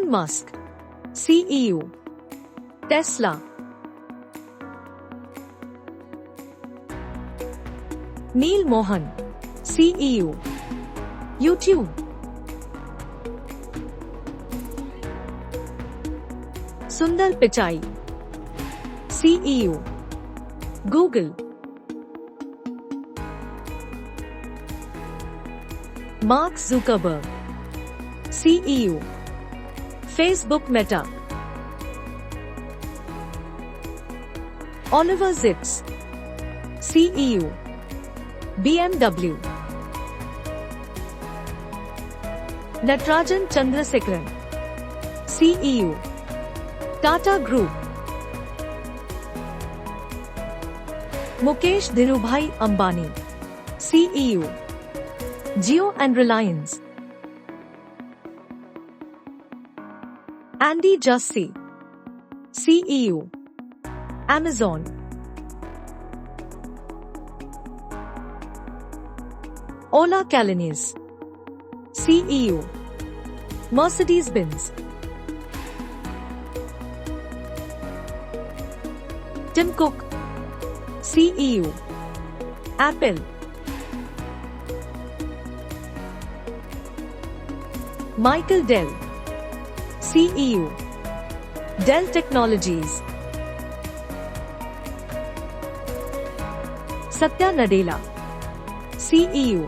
Elon Musk, CEO, Tesla. Neil Mohan, CEO, YouTube. Sundar Pichai, CEO, Google. Mark Zuckerberg, CEO, Facebook Meta. Oliver Zipse, CEO, BMW. Natarajan Chandrasekaran, CEO, Tata Group. Mukesh Dhirubhai Ambani, CEO, Jio and Reliance. Andy Jassy, CEO, Amazon. Ola Kalaniis, CEO, Mercedes-Benz. Tim Cook, CEO, Apple. Michael Dell, CEO, Dell Technologies. Satya Nadella, CEO,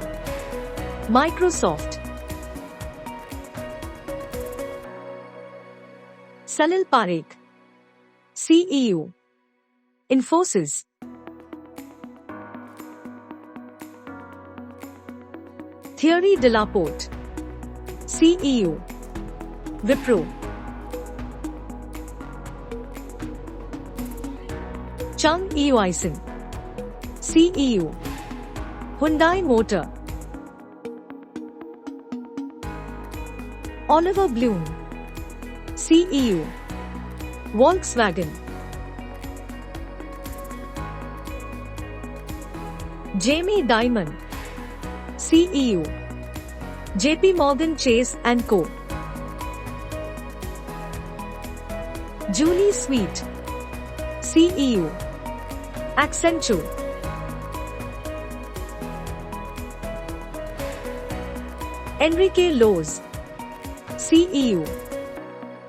Microsoft. Salil Parekh, CEO, Infosys. Thierry Delaporte, CEO, Wipro. Chung Eui-sin, CEO, Hyundai Motor. Oliver Blume, CEO, Volkswagen. Jamie Dimon, CEO, JP Morgan Chase & Co. Julie Sweet, CEO, Accenture. Enrique Loz, CEO,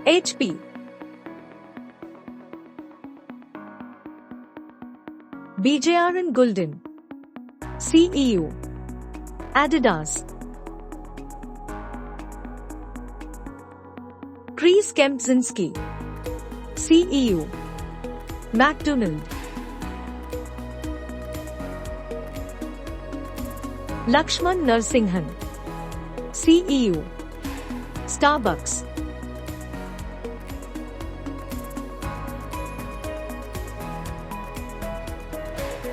HP. Bijayaran Gulden, CEO, Adidas. Chris Kempczynski, CEO, McDonald. Lakshman Narsinghan, CEO, Starbucks.